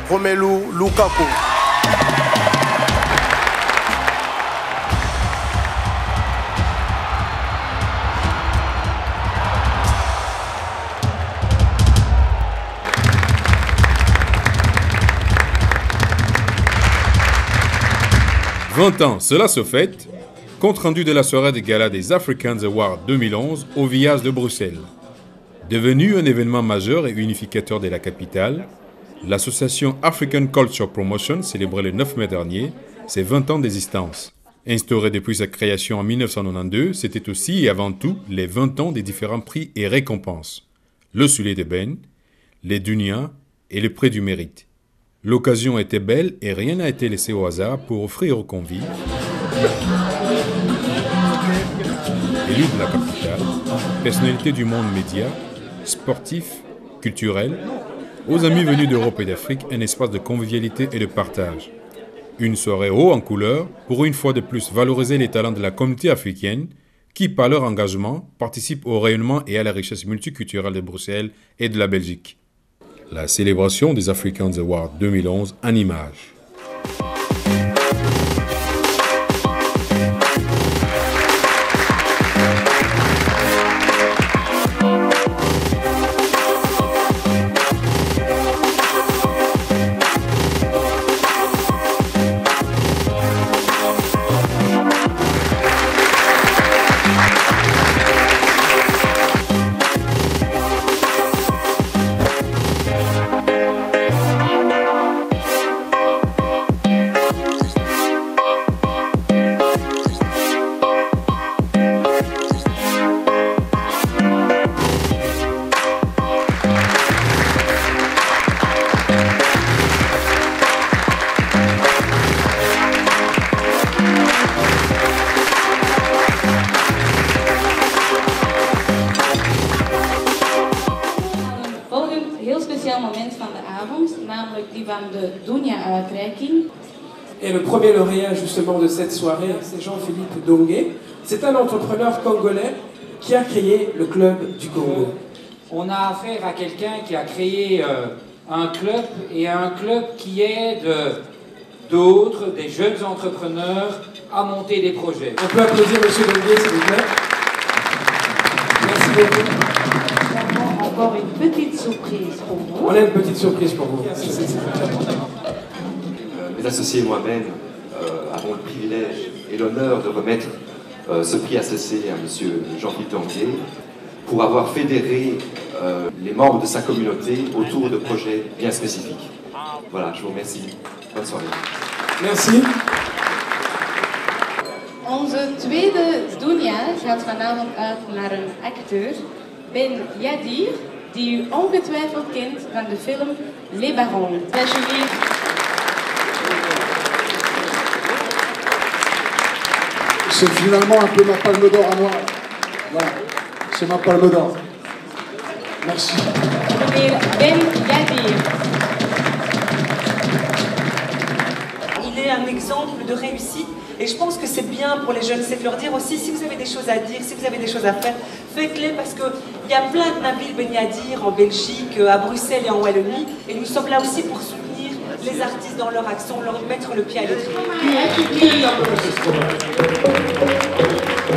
Romelu Lukaku. « 20 ans, cela se fête », compte rendu de la soirée de gala des Africans Awards 2011 au Village de Bruxelles. Devenu un événement majeur et unificateur de la capitale, l'association African Culture Promotion célébrait le 9 mai dernier ses 20 ans d'existence. Instaurée depuis sa création en 1992, c'était aussi et avant tout les 20 ans des différents prix et récompenses. Le Soulier d'ébène, les Dunia et le Prix du Mérite. L'occasion était belle et rien n'a été laissé au hasard pour offrir aux convives, élus de la capitale, personnalités du monde média, sportifs, culturels, aux amis venus d'Europe et d'Afrique, un espace de convivialité et de partage. Une soirée haut en couleur pour une fois de plus valoriser les talents de la communauté africaine qui, par leur engagement, participent au rayonnement et à la richesse multiculturelle de Bruxelles et de la Belgique. La célébration des Africans Awards 2011 en images. Et le premier lauréat justement de cette soirée, c'est Jean-Philippe Dongué. C'est un entrepreneur congolais qui a créé le Club du Congo. On a affaire à quelqu'un qui a créé un club et un club qui aide d'autres, des jeunes entrepreneurs à monter des projets. On peut applaudir M. Dongué, s'il vous plaît. Merci beaucoup. Encore une petite surprise pour vous. On a une petite surprise pour vous. Mes associés et moi-même avons le privilège et l'honneur de remettre ce prix associé à M. Jean-Philippe Dongué pour avoir fédéré les membres de sa communauté autour de projets bien spécifiques. Voilà, je vous remercie. Bonne soirée. Merci. Onze tweede doenjaar gaat vanavond uit naar een acteur, Ben Yadir, die u ongetwijfeld kent van de film Les Barons. C'est finalement un peu ma palme d'or à moi. Voilà, c'est ma palme d'or. Merci. Ben Yadir. Il est un exemple de réussite et je pense que c'est bien pour les jeunes, c'est de leur dire aussi si vous avez des choses à dire, si vous avez des choses à faire, faites-les parce qu'il y a plein de Nabil Ben Yadir en Belgique, à Bruxelles et en Wallonie et nous sommes là aussi pour soutenir les artistes dans leur action, leur mettre le pied à l'étrier.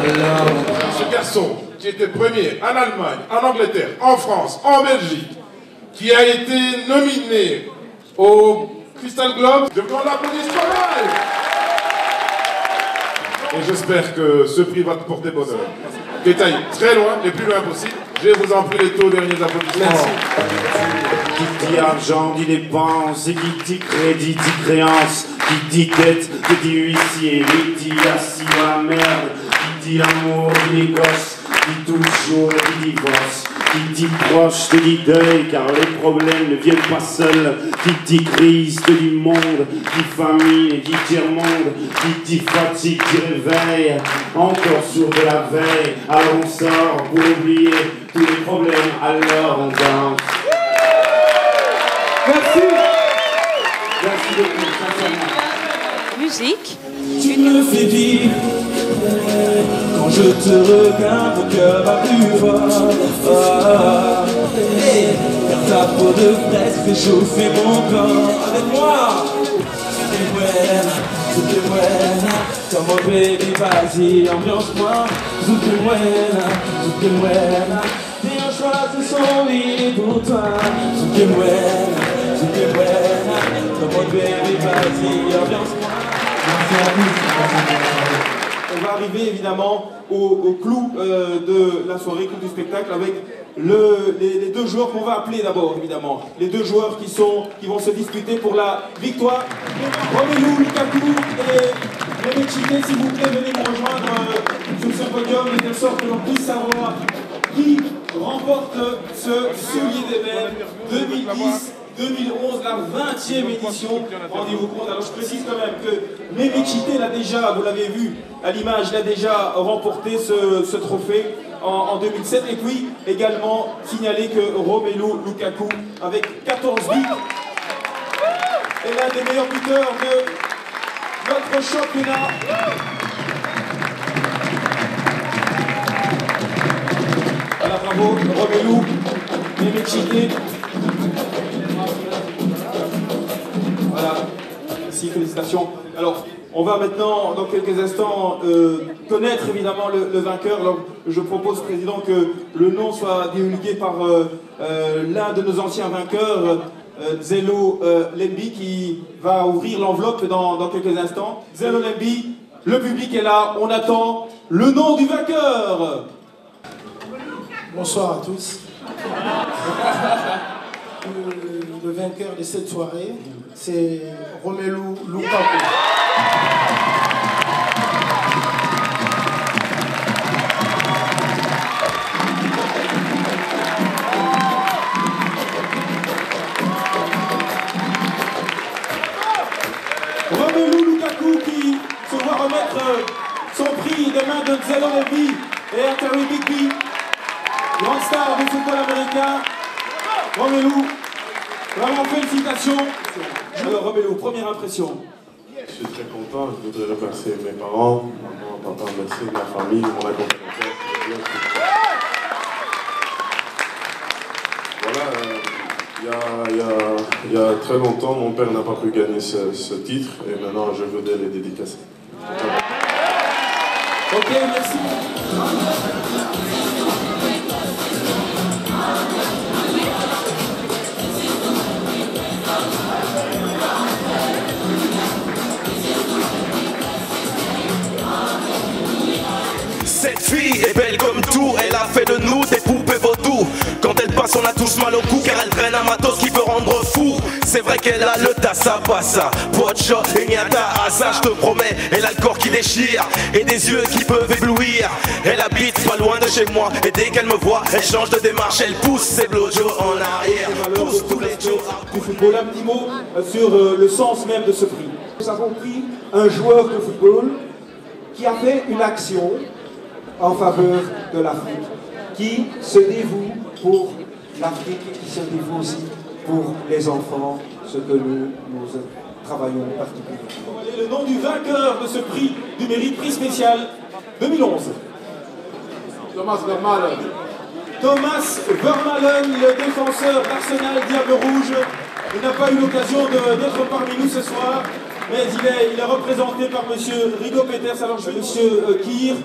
Alors, ce garçon qui était premier en Allemagne, en Angleterre, en France, en Belgique, qui a été nominé au Crystal Globe, je vous l'applaudisse pas mal. Et j'espère que ce prix va te porter bonheur. Que tu ailles très loin, le plus loin possible. Je vous en prie les taux derniers applaudissements. Merci. Qui dit argent dit dépense, et qui dit crédit dit créance, qui dit dette qui dit huissier, qui dit assis dans la merde, qui dit amour dit gosse, qui toujours dit divorce, qui dit proche te dit deuil car les problèmes ne viennent pas seuls, qui dit crise te dit monde, qui famine dit tiers-monde, qui dit fatigue dit réveil, encore sourd de la veille, alors on sort pour oublier tous les problèmes, alors on danse. Merci. Merci beaucoup, sincèrement. Musique. Tu me fais vivre quand je te regarde, mon cœur va plus fort. Car ta peau de fraise réchauffer mon corps. Avec moi, Zuke buena, come on baby, vas-y, ambiance-moi. Zuke buena, t'es un choix de son lit pour toi. Zuke buena, come on baby, vas-y, ambiance-moi. On va arriver évidemment au clou de la soirée, clou du spectacle, avec les deux joueurs qu'on va appeler d'abord, évidemment. Les deux joueurs qui vont se disputer pour la victoire. Romelu Lukaku et Mehmet Chité, s'il vous plaît, venez nous rejoindre sur ce podium, de telle sorte que l'on puisse savoir qui remporte ce soulier des Belles 2010-2011, la 20e édition. Rendez-vous compte. Alors je précise quand même que Mehmet Chité l'a déjà, vous l'avez vu à l'image, l'a déjà remporté ce trophée en 2007. Et puis également signaler que Romelu Lukaku, avec 14 buts, est l'un des meilleurs buteurs de notre championnat. Voilà, bravo Romelu, Mehmet Chité. Voilà, merci, félicitations. Alors, on va maintenant, dans quelques instants, connaître évidemment le vainqueur. Alors, je propose, Président, que le nom soit divulgué par l'un de nos anciens vainqueurs, Zelo Lembi, qui va ouvrir l'enveloppe dans quelques instants. Zelo Lembi, le public est là, on attend le nom du vainqueur. Bonsoir à tous. Le vainqueur de cette soirée, c'est Romelu Lukaku. Romelu Lukaku qui se voit remettre son prix des mains de Zelo Lembi et Atari Bigby, grande star du football américain. Romelu, vraiment félicitations. Alors Romelu, première impression. Je suis très content, je voudrais remercier mes parents, maman, papa, merci, ma famille, mon accompagnateur. Voilà, il y a très longtemps, mon père n'a pas pu gagner ce titre et maintenant je voudrais les dédicacer. Ok, merci. Cette fille est belle comme tout, elle a fait de nous des poupées vaudou. Quand elle passe on a tous mal au cou car elle traîne un matos qui peut rendre fou. C'est vrai qu'elle a le tassa passa, pocho et niata asa, je te promets. Elle a le corps qui déchire et des yeux qui peuvent éblouir. Elle habite pas loin de chez moi et dès qu'elle me voit elle change de démarche. Elle pousse ses blowjos en arrière, pousse tous les jours du football. Un petit mot sur le sens même de ce prix. Nous avons pris un joueur de football qui a fait une action en faveur de l'Afrique, qui se dévoue pour l'Afrique et qui se dévoue aussi pour les enfants, ce que nous travaillons particulièrement. Le nom du vainqueur de ce prix du mérite, prix spécial 2011. Thomas Vermaelen. Thomas Vermaelen, le défenseur d'Arsenal Diable Rouge. Il n'a pas eu l'occasion d'être parmi nous ce soir, mais il est représenté par M. Rigo Peters. Alors je vais M. Kier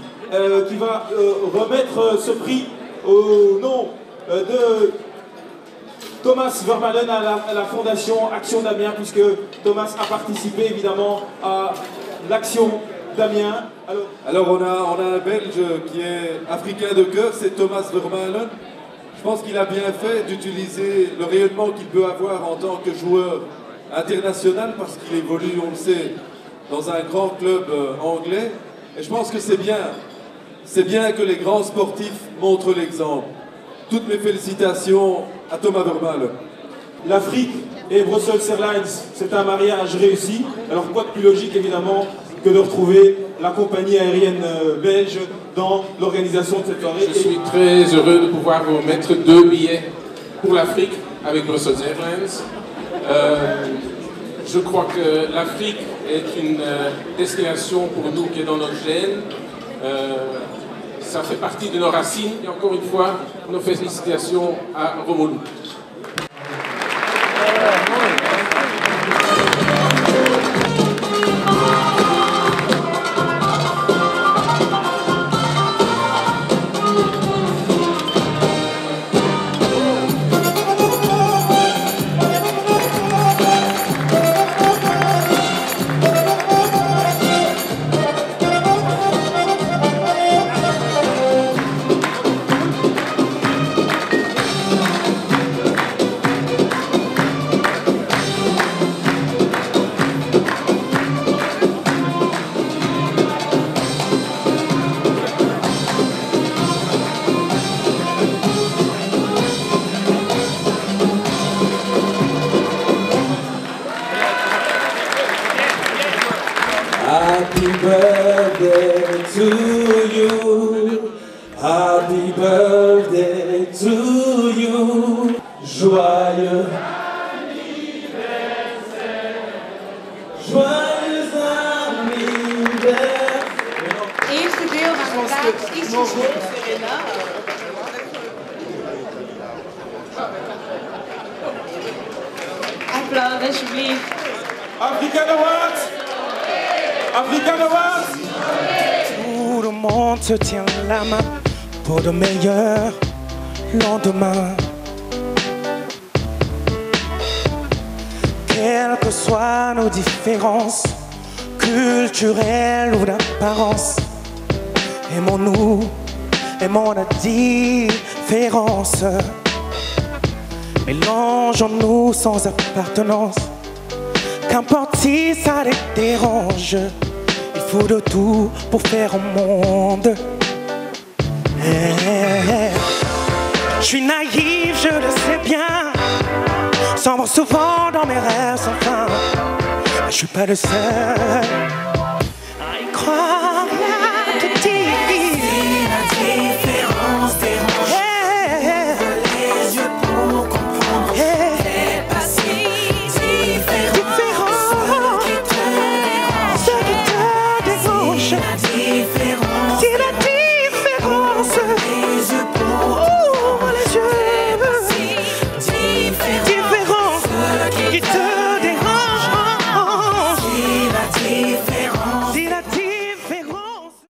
qui va remettre ce prix au nom de Thomas Vermaelen à la Fondation Action d'Amiens, puisque Thomas a participé évidemment à l'Action d'Amiens. Alors on a un Belge qui est africain de cœur, c'est Thomas Vermaelen. Je pense qu'il a bien fait d'utiliser le rayonnement qu'il peut avoir en tant que joueur international, parce qu'il évolue, on le sait, dans un grand club anglais. Et je pense que c'est bien. C'est bien que les grands sportifs montrent l'exemple. Toutes mes félicitations à Thomas Vermaelen. L'Afrique et Brussels Airlines, c'est un mariage réussi. Alors quoi de plus logique évidemment que de retrouver la compagnie aérienne belge dans l'organisation de cette soirée. Je suis très heureux de pouvoir vous mettre 2 billets pour l'Afrique avec Brussels Airlines. Je crois que l'Afrique est une destination pour nous qui est dans notre gène. Ça fait partie de nos racines et encore une fois, nos félicitations à Romelu. Happy birthday to you. Happy birthday to you. Joyeux anniversaire. Joyeux anniversaire. Eerste deel van de taak is gespeeld. Applaus alsjeblieft. African Awards! African Awards! Tout le monde se tient la main pour de meilleurs lendemains. Quelles que soient nos différences culturelles ou d'apparence, aimons-nous, aimons la différence. Mélangeons-nous sans appartenance. Qu'importe si ça les dérange, il faut de tout pour faire un monde. Je suis naïf, je le sais bien, sombre souvent dans mes rêves sans fin. Je suis pas le seul.